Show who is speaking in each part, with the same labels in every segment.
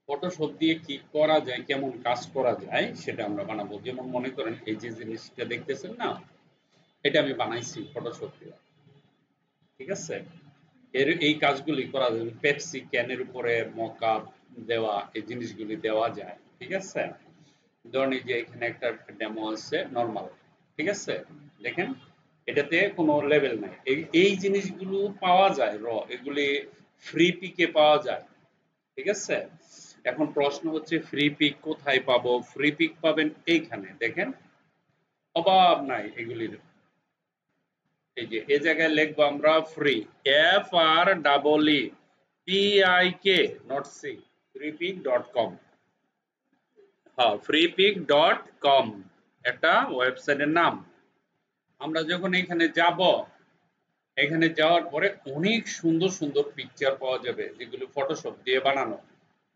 Speaker 1: Photoshop দিয়ে কি করা যায়, কেমন কাজ করা যায় সেটা আমরা বানাবো। যেমন মনে করেন এই যে জিনিসটা দেখতেছেন না, এটা আমি বানাইছি ফটোশপ দিয়ে। ঠিক আছে? এই কাজগুলি করা যায়। পেপসি ক্যানের উপরে মকআপ দেওয়া, এই জিনিসগুলি দেওয়া যায়। ঠিক আছে? ধরুন এই যে এখানে একটা ডেমো আছে নরমাল। ঠিক আছে? দেখেন এটাতে কোনো লেভেল নাই। এই জিনিসগুলো পাওয়া যায় এগুলি ফ্রি পিকে পাওয়া যায়। ঠিক আছে? এখন প্রশ্ন হচ্ছে ফ্রি পিক কোথায় পাবো? ফ্রি পিক পাবেন এইখানে দেখেন, অভাব নাই এগুলির। এই যে এই জায়গায় লিখবো আমরা free, F R double E P I K dot C, freepik.com। হ্যাঁ, freepik.com একটা ওয়েবসাইটের নাম। আমরা যখন এখানে যাব, এখানে যাওয়ার পরে অনেক সুন্দর সুন্দর পিকচার পাওয়া যাবে যেগুলো ফটোশপ দিয়ে বানানো,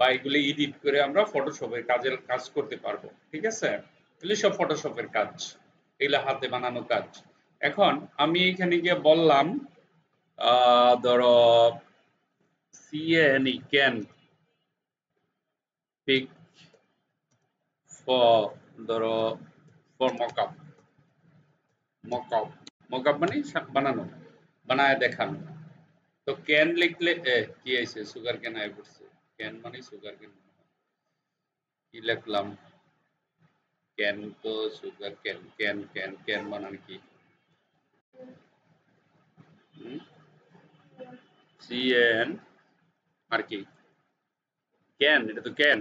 Speaker 1: বা এগুলি এডিট করে আমরা ফটোশপের কাজ করতে পারবো। ঠিক আছে? এগুলি সব ফটোশপের কাজ, এগুলো হাতে বানানো কাজ। এখন আমি এখানে গিয়ে বললাম ধরো সিএনই ক্যান পিক ফর, ধরো ফর মকআপ। মকআপ মকআপ মানে বানানো, বানায় দেখানো। তো ক্যান লিখলে কি আছে, সুগার ক্যান আই পড়ছে। ক্যান মানে সুগার ক্যান। কি লিখলাম? ক্যান তো sugar cane, can can can বানান কি? সিএন আর কি ক্যান, এটা তো ক্যান।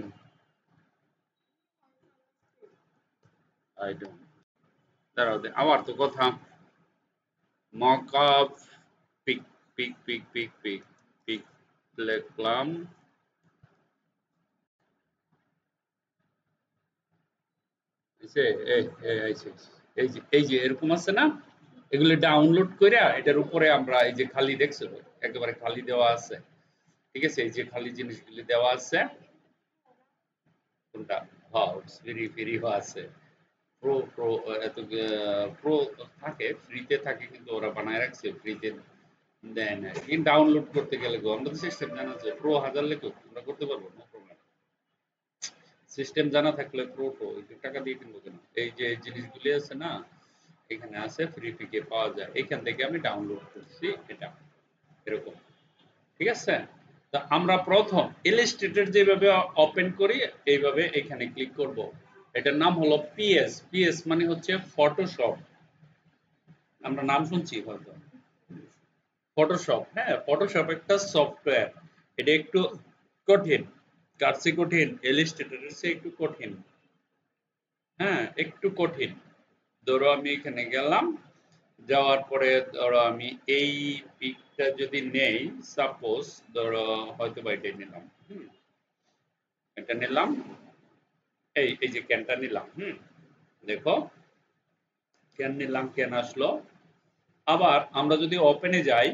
Speaker 1: আই ডোন্ট, দাঁড়াও আমার তো কথা। Mockup pick pick pick pick pick pick লিখলাম। এই যে এরকম আছে না, এগুলো ডাউনলোড করে এটার উপরে আমরা এই যে খালি দেখছো, একেবারে খালি দেওয়া আছে। ঠিক আছে? এই যে খালি জিনিসগুলি দেওয়া আছে। কোনটা? হ্যাঁ, ফ্রি ফ্রি আছে। প্রো প্রো এত প্রো থাকে, ফ্রিতে থাকে, কিন্তু ওরা বানায় রাখছে ফ্রিতে দেয় না। কিন্তু ডাউনলোড করতে গেলে আমাদের সিস্টেম জানা আছে, প্রো 1000 লেখো আমরা করতে পারবো, নো প্রবলেম। সিস্টেম জানা থাকলে প্রো তো একটু টাকা দিয়ে কিনবো কেন? এই যে জিনিসগুলি আছে না, এখানে আছে ফ্রি পিকে পাওয়া যায়, এখান থেকে আমি ডাউনলোড করছি এটা, এরকম। ঠিক আছে? তো আমরা প্রথম ইলাস্ট্রেটর যেভাবে ওপেন করি এইভাবে এখানে ক্লিক করব। এটার নাম হলো পিএস। পিএস মানে হচ্ছে ফটোশপ। আমরা নাম শুনছি হয়তো ফটোশপ। হ্যাঁ, ফটোশপ একটা সফটওয়্যার। এটা একটু কঠিন, কার চেয়ে কঠিন? ইলাস্ট্রেটরের চেয়ে একটু কঠিন। হ্যাঁ, একটু কঠিন। ধরো আমি এখানে গেলাম, যাওয়ার পরে ধরো আমি এই পিকটা যদি নেই, সাপোজ ধরো হয়তো বা এটাই নিলাম। এটা নিলাম, এই যে ক্যানটা নিলাম। দেখো ক্যান নিলাম, ক্যান আসলো। আবার আমরা যদি ওপেনে যাই,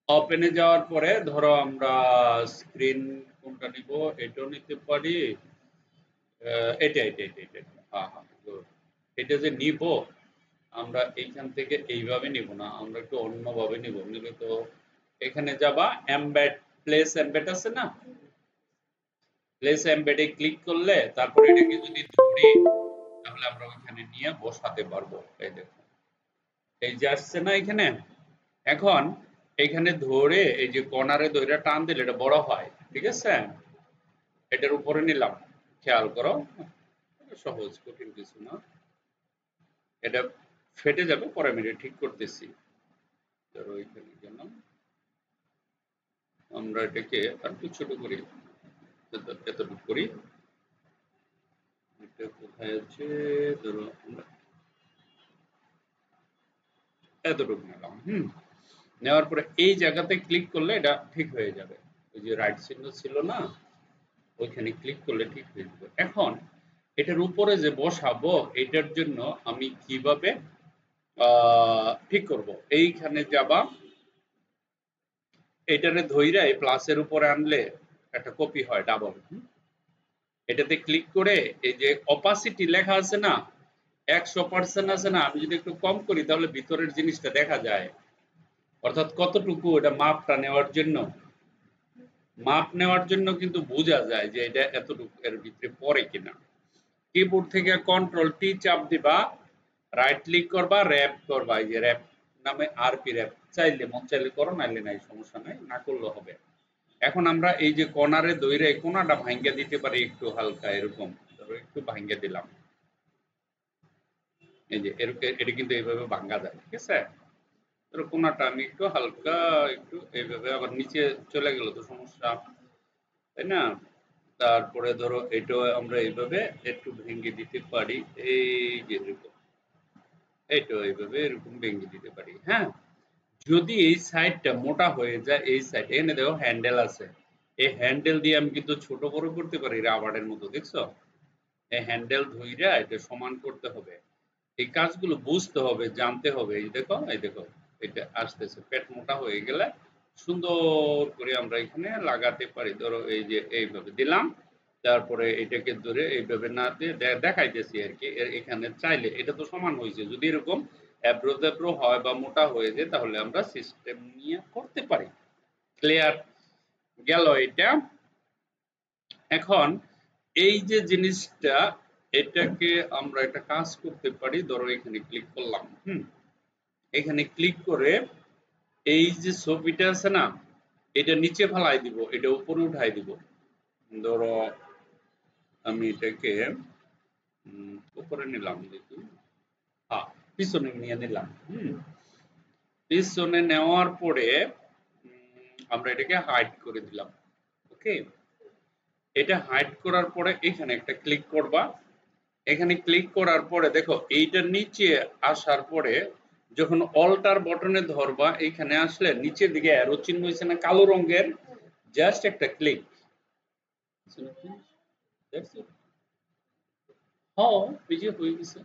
Speaker 1: ওপেনে যাওয়ার পরে ধরো আমরা স্ক্রিন কোনটা নিব, এটাও নিতে পারি। এটা এটা এটা এটা হ্যাঁ হ্যাঁ, এটা যে নিব আমরা এইখান থেকে এইভাবে নিব না, আমরা একটু অন্যভাবে নিব। নিলে তো এখানে যাবা, এমবেড, প্লেস এমবেড আছে না, প্লেস এমবেডে ক্লিক করলে তারপরে এটাকে যদি ধরি তাহলে আমরা ওইখানে নিয়ে বসাতে পারবো। এই দেখো এই যে আসছে না এখানে। এখন এখানে ধরে এই যে কর্নারে ধরে টান দিলে এটা বড় হয়। ঠিক আছে? এটার উপরে নিলাম, খেয়াল করো, এটা সহজ, কঠিন কিছু না। এটা ফেটে যাবে, পরে আমি এটা ঠিক করতেছি। ধরো এখানে গেলাম, আমরা এটাকে আর একটু ছোট করি, এতটুকু করি। এটা কোথায় আছে? ধরো আমরা এতটুকু নিলাম। নেওয়ার পরে এই জায়গাতে ক্লিক করলে এটা ঠিক হয়ে যাবে। ওই যে রাইট চিহ্ন ছিল না, ওইখানে ক্লিক করলে ঠিক হয়ে যাবে। এখন এটার উপরে যে বসাবো, এটার জন্য আমি কিভাবে ঠিক করব? এইখানে যাবা, এটারে ধইরা এই প্লাসের উপরে আনলে একটা কপি হয় ডাবল। এটাতে ক্লিক করে এই যে অপাসিটি লেখা আছে না, 100% আছে না, আমি যদি একটু কম করি তাহলে ভিতরের জিনিসটা দেখা যায়, অর্থাৎ কতটুকু এটা মাপটা নেওয়ার জন্য মাপ নেওয়ার জন্য কিন্তু বোঝা যায় যে এটা এতটুকু এর ভিতরে পড়ে কিনা। কিবোর্ড থেকে কন্ট্রোল টি চাপ দিবা, রাইট ক্লিক করবা, র‍্যাপ করবা, এই যে র‍্যাপ নামে আরপি র‍্যাপ, চাইলে মন চাইলে করো, নাইলে নাই, সমস্যা নাই, না করলেও হবে। এখন আমরা এই যে কর্নারে ধইরে এই কোণাটা ভাঙ্গা দিতে পারি একটু হালকা এরকম, ধরো একটু ভাঙ্গা দিলাম, এই যে এরকম, এটা কিন্তু এইভাবে ভাঙ্গা যায়, ঠিক আছে? ধরো কোণাটা আমি একটু হালকা একটু এইভাবে, আবার নিচে চলে গেল তো সমস্যা, তাই না? তারপরে ধরো এটাও আমরা এইভাবে একটু ভেঙে দিতে পারি, এই যে এরকম, এটাও এইভাবে এরকম ভেঙে দিতে পারি, হ্যাঁ? যদি এই সাইডটা মোটা হয়ে যায়, এই সাইড এনে দেখো হ্যান্ডেল আছে, এই হ্যান্ডেল দিয়ে আমি কিন্তু ছোট বড় করতে পারি রাবারের মতো, দেখছো? এই হ্যান্ডেল ধইরা এটা সমান করতে হবে। এই কাজগুলো বুঝতে হবে, জানতে হবে। এই দেখো, এই দেখো, এটা আসতেছে, পেট মোটা হয়ে গেলে সুন্দর করে আমরা এখানে লাগাতে পারি। ধরো এই যে এইভাবে দিলাম, তারপরে এটাকে ধরে এইভাবে না দিয়ে দেখাইতেছি আর কি। এখানে চাইলে এটা তো সমান হয়েছে, যদি এরকম অ্যাব্রো ট্যাব্রো হয় বা মোটা হয়ে যায় তাহলে আমরা সিস্টেম নিয়ে করতে পারি। ক্লিয়ার গেল এটা? এখন এই যে জিনিসটা, এটাকে আমরা একটা কাজ করতে পারি। ধরো এখানে ক্লিক করলাম, এখানে ক্লিক করে এই যে ছবিটা আছে না, এটা নিচে ফেলাই দিব, এটা উপরে উঠাই দিব। ধরো আমি এটাকে উপরে নিলাম, দেখি, হ্যাঁ, পিছনে নিয়ে নিলাম। পিছনে নেওয়ার পরে আমরা এটাকে হাইড করে দিলাম। ওকে, এটা হাইড করার পরে এখানে একটা ক্লিক করবা। এখানে ক্লিক করার পরে দেখো এইটার নিচে আসার পরে যখন অল্টার বটনে ধরবা, এখানে আসলে নিচের দিকে অ্যারো চিহ্ন হয়েছে না কালো রঙের, জাস্ট একটা ক্লিক। হ্যাঁ, পিছিয়ে হয়ে গেছে,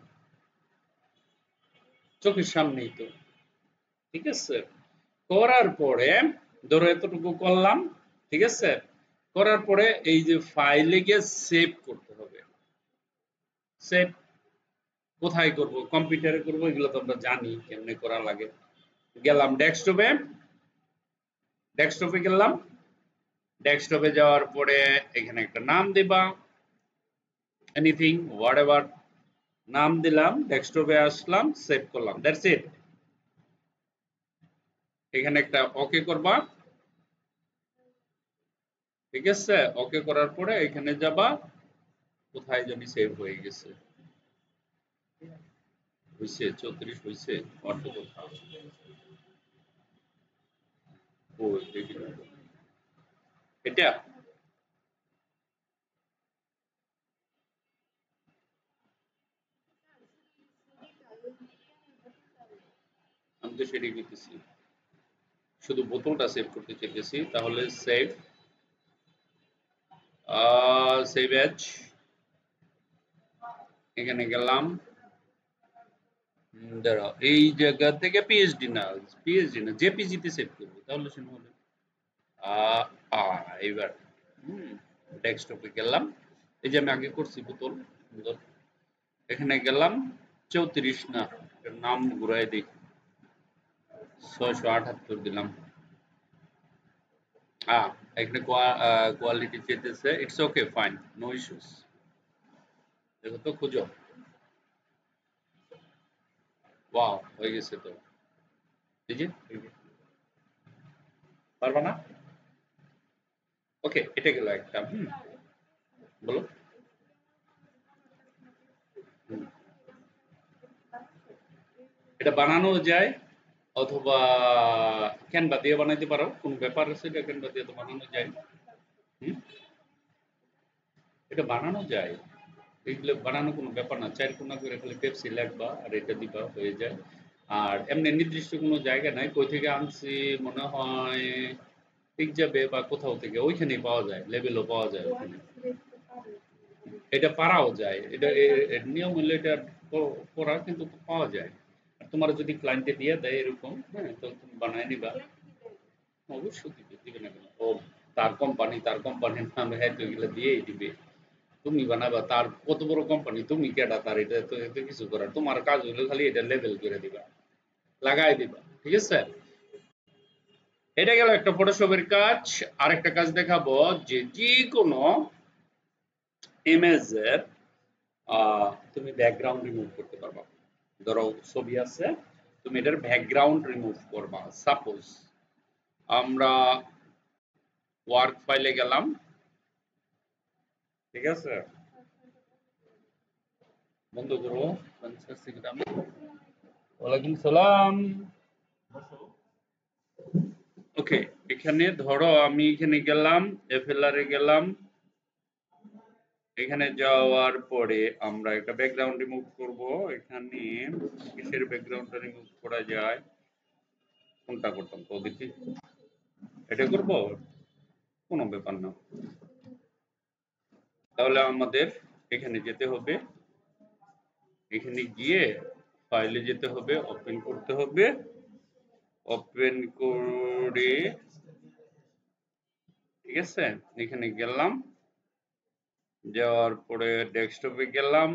Speaker 1: চোখের সামনেই তো, ঠিক আছে? করার পরে ধরো এতটুকু করলাম, ঠিক আছে? করার পরে এই যে ফাইলে গিয়ে সেভ করতে হবে। সেভ কোথায় করব? কম্পিউটারে করব, এগুলো তো আমরা জানি কেমনে করা লাগে। গেলাম ডেস্কটপে, ডেস্কটপে গেলাম, ডেস্কটপে যাওয়ার পরে এখানে একটা নাম দিবা, এনিথিং হোয়াটএভার নাম দিলাম, ডেস্কটপে আসলাম, সেভ করলাম, দ্যাটস ইট। এখানে একটা ওকে করবা, ঠিক আছে? ওকে করার পরে এখানে যাবা, কোথায় জানি সেভ হয়ে গেছে, হইছে 34 হইছে, অর্থ কোথা, ও দেখি না। এটা আমি তো সেটাই করতেছি, শুধু বোতলটা সেভ করতে চাইতেছি। তাহলে সেভ, সেভ এজ, এখানে গেলাম, দাঁড়াও, এই জায়গা থেকে পিএইচডি না, পিএইচডি না, জেপিজি তে সেভ করবো, তাহলে শুনে হবে। এবার ডেস্কটপে গেলাম, এই যে আমি আগে করছি বোতল, সুন্দর। এখানে গেলাম, 34 না, এটার নাম ঘুরাই দিই, 678 দিলাম। এখানে কোয়ালিটি চেয়েছে, it's okay, fine, no issues. দেখো তো, খুঁজো, ওয়াও, হয়ে গেছে তো, এই যে, পারবা না? ওকে, এটা গেল একটা। বলো। হুম, এটা বানানো যায়, অথবা ক্যানভা দিয়ে বানাইতে পারো, কোনো ব্যাপার আছে, এটা ক্যানভা দিয়ে তো বানানো যায়। হুম, এটা বানানো যায়, এগুলো বানানো কোনো ব্যাপার না, চার কোনা করে খালি পেপসি লাগবা আর এটা দিবা, হয়ে যায়। আর এমনি নির্দিষ্ট কোনো জায়গা নাই, কই থেকে আনছি মনে হয় ঠিক যাবে বা কোথাও থেকে, ওইখানেই পাওয়া যায়, লেবেলও পাওয়া যায় ওখানে, এটা পারাও যায়, এটা এর নিয়ম হলো এটা করা, কিন্তু পাওয়া যায়। আর তোমার যদি ক্লায়েন্টে দিয়ে দেয় এরকম, হ্যাঁ, তো তুমি বানায় নিবা। অবশ্যই দিবে, দিবে না কেন? ও তার কোম্পানির নামে, হ্যাঁ, তো এগুলো দিয়েই দিবে। তুমি বানাবা, তার কত বড় কোম্পানি, তুমি কেডা তার, এটা তো এতে কিছু করার, তোমার কাজ হলো খালি এটা লেবেল করে দিবা, লাগাই দিবা, ঠিক আছে? এটা গেল একটা ফটোশপের কাজ। আরেকটা কাজ দেখাবো যে যে কোনো ইমেজের তুমি ব্যাকগ্রাউন্ড রিমুভ করতে পারবা। ধরো ছবি আছে, তুমি এটার ব্যাকগ্রাউন্ড রিমুভ করবা। সাপোজ আমরা ওয়ার্ক ফাইলে গেলাম, ঠিক আছে, বন্ধ করো। ওয়ালাইকুম সালাম। ওকে, এখানে ধরো আমি এখানে গেলাম, এফএলআর এ গেলাম। এখানে যাওয়ার পরে আমরা একটা ব্যাকগ্রাউন্ড রিমুভ করব। এখানে কিসের ব্যাকগ্রাউন্ডটা রিমুভ করা যায়, কোনটা করতাম তো দেখি। এটা করব, কোনো ব্যাপার না। তাহলে আমাদের এখানে যেতে হবে, এখানে গিয়ে ফাইলে যেতে হবে, ওপেন করতে হবে। ওপেন করে, ঠিক আছে, এখানে গেলাম, যাওয়ার পরে ডেস্কটপে গেলাম,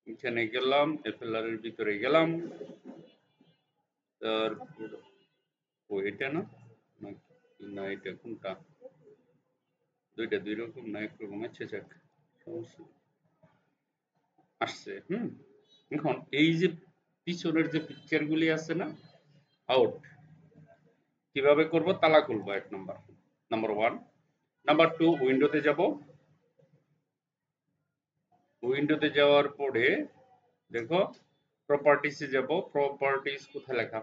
Speaker 1: এখানে গেলাম, এফএলআর এর ভিতরে গেলাম। তারপর এটা না, না এটা কোনটা, দুইটা দুই রকম না একরকম। আচ্ছা যাক, সমস্যা আসছে। এখন এই যে পিছনের যে পিকচার গুলি আছে না, আউট কিভাবে করব, তালা খুলবো এক নাম্বার, নাম্বার 1। নাম্বার 2, উইন্ডোতে যাব। উইন্ডোতে যাওয়ার পরে দেখো প্রপার্টিসে যাব। প্রপার্টিস কোথায় লেখা,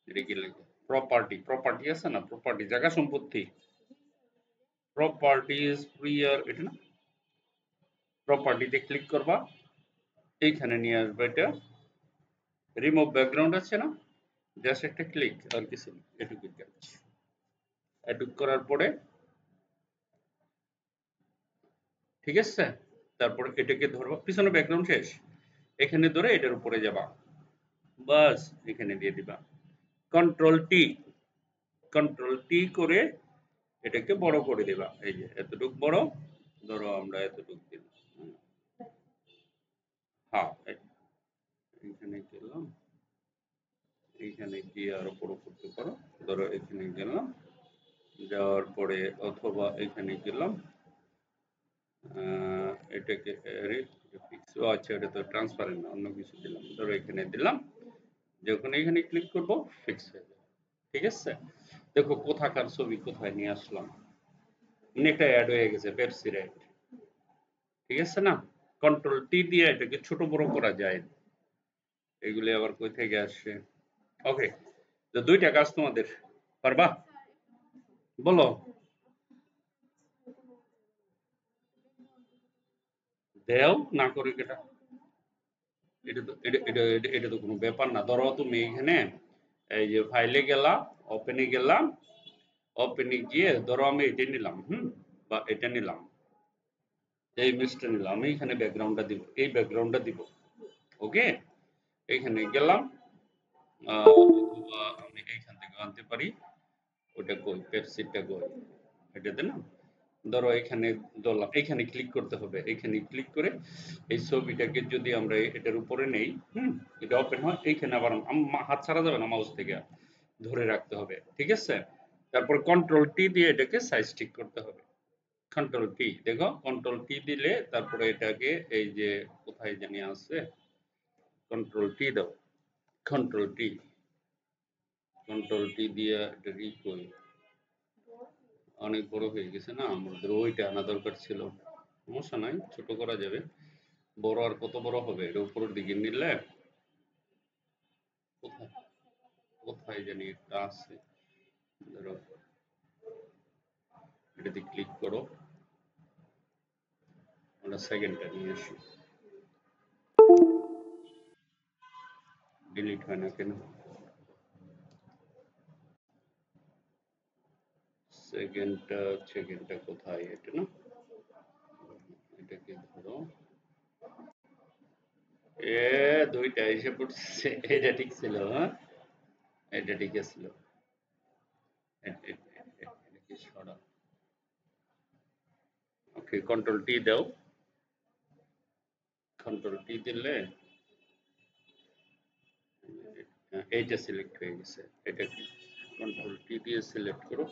Speaker 1: এটা কি লেখা, প্রপার্টি, প্রপার্টি আছে না, প্রপার্টি জায়গা সম্পত্তি, প্রপার্টিস প্রিয়ার, এটা না, প্রপার্টিতে ক্লিক করবা, এইখানে নিয়ে আসবে এটা। রিমুভ ব্যাকগ্রাউন্ড আছে না, জাস্ট একটা ক্লিক, আর কিছু না, এটুকু কাজ। এটুক করার পরে, ঠিক আছে, তারপর এটাকে ধরবা, পিছনে ব্যাকগ্রাউন্ড শেষ, এখানে ধরে এটার উপরে যাবা, বাস এখানে দিয়ে দিবা। কন্ট্রোল টি, কন্ট্রোল টি করে এটাকে বড় করে দিবা। এই যে এতটুক বড়, ধরো আমরা এতটুক দিলাম। হ্যাঁ, এখানে গেলাম, এইখানে গিয়ে আরো বড় করতে পারো। ধরো এখানে গেলাম, যাওয়ার পরে অথবা এখানে গেলাম, এটাকে আচ্ছা, এটা তো ট্রান্সপারেন্ট না, অন্য কিছু দিলাম। ধরো এখানে দিলাম, যখন এখানে ক্লিক করব ফিক্স হয়ে যাবে। ঠিক আছে, দেখো কোথাকার ছবি কোথায় নিয়ে আসলাম, নেটে অ্যাড হয়ে গেছে, পেপসি রেড। ঠিক আছে না, কন্ট্রোল টি দিয়ে এটাকে ছোট বড় করা যায়। এগুলি আবার কই থেকে আসে। ওকে, তো দুইটা কাজ তোমাদের, পারবা, বলো। দেও না করে কেটা, এটা তো কোনো ব্যাপার না। ধরো তুমি এখানে এই যে ফাইলে গেলা, ওপেনে গেলাম, ওপেনে গিয়ে ধরো আমি এটা নিলাম, বা এটা নিলাম, এই ইমেজটা নিলাম, আমি এখানে ব্যাকগ্রাউন্ডটা দিব, এই ব্যাকগ্রাউন্ডটা দিব। ওকে, এখানে গেলাম, অথবা আমি এইখান থেকে আনতে পারি। ওটা কই, পেপসিটা কই, এটাতে না, ধরো এখানে ধরলাম, এখানে ক্লিক করতে হবে। এখানে ক্লিক করে এই ছবিটাকে যদি আমরা এটার উপরে নেই, এটা ওপেন হয়, এইখানে আবার হাত ছাড়া যাবে না, মাউস থেকে ধরে রাখতে হবে। ঠিক আছে, তারপর কন্ট্রোল টি দিয়ে এটাকে সাইজ ঠিক করতে হবে। কন্ট্রোল টি, দেখো কন্ট্রোল টি দিলে তারপরে এটাকে এই যে কোথায় জানি আছে, কন্ট্রোল টি দাও, কন্ট্রোল টি, কন্ট্রোল টি দিয়ে এটা ই করি। অনেক বড় হয়ে গেছে না, আমাদের ওইটা আনা দরকার ছিল। সমস্যা নাই, ছোট করা যাবে। বড় আর কত বড় হবে, এটা উপরের দিকে নিলে, কোথায় কোথায় জানি একটা আছে, ধরো এটাতে ক্লিক করো, আমরা সেকেন্ডটা নিয়ে আসি। ডিলিট হয় না কেন, সেকেন্ডটা, সেকেন্ডটা কোথায়, এটা না, এটাকে ধরো, দুইটা এসে পড়ছে। এটা ঠিক ছিল, হ্যাঁ এটা ঠিক ছিল। ওকে, কন্ট্রোল টি দাও, কন্ট্রোল টি দিলে এইটা সিলেক্ট হয়ে গেছে, এটা কন্ট্রোল টি দিয়ে সিলেক্ট করো।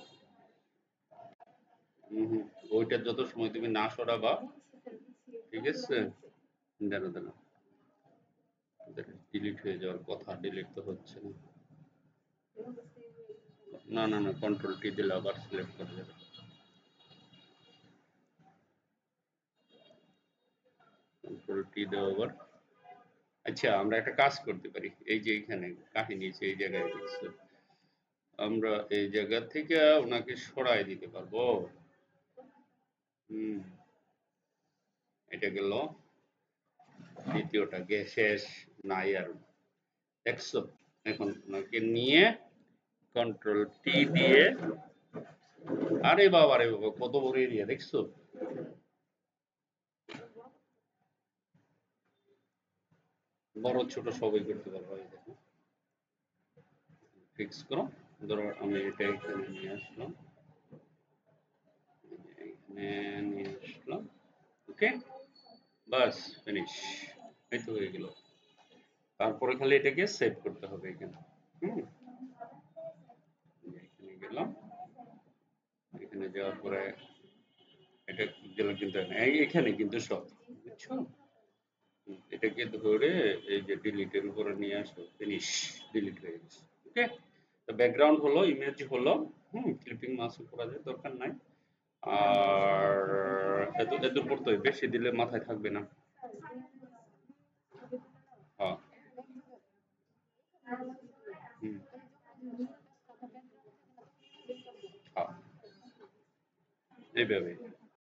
Speaker 1: ওইটা যত সময় তুমি না সরাবা, ঠিক আছে, দাঁড়া দাঁড়া, ডিলিট হয়ে যাওয়ার কথা, ডিলিট তো হচ্ছে না। না না না, কন্ট্রোল টি দিলে আবার সিলেক্ট করা যাবে। কন্ট্রোল টি দেওয়া আবার। আচ্ছা, আমরা একটা কাজ করতে পারি, এই যে এখানে কাহিনী এই জায়গায় দেখছো, আমরা এই জায়গা থেকে ওনাকে সরাই দিতে পারবো। হুম, এটা গেল, দ্বিতীয়টা শেষ, নাই আর, দেখছো? এখন ওনাকে নিয়ে কন্ট্রোল টি দিয়ে, আরে বাবা রে বাবা, কত বড় এরিয়া দেখছো? বড় ছোট সবই করতে পারবো। এই দেখো, ফিক্স করো, ধরো আমি এটা এখানে নিয়ে আসলাম, এখানে নিয়ে আসলাম, ওকে, বাস ফিনিশ, এই তো হয়ে গেল। তারপরে খালি এটাকে সেভ করতে হবে এখানে। হুম, এখানে গেলাম, এখানে যাওয়ার পরে এটা গেলে কিন্তু এখানে কিন্তু সব, বুঝছো? এটাকে ধরে এই যে ডিলিটের উপরে নিয়ে আসো, ফিনিশ, ডিলিট হয়ে গেছে। ওকে, তো ব্যাকগ্রাউন্ড হলো, ইমেজ হলো, ক্লিপিং মাস্ক করা যায়, দরকার নাই। আর এত এত পড়তে বেশি দিলে মাথায় থাকবে না। হ্যাঁ, হুম, হ্যাঁ, এইভাবে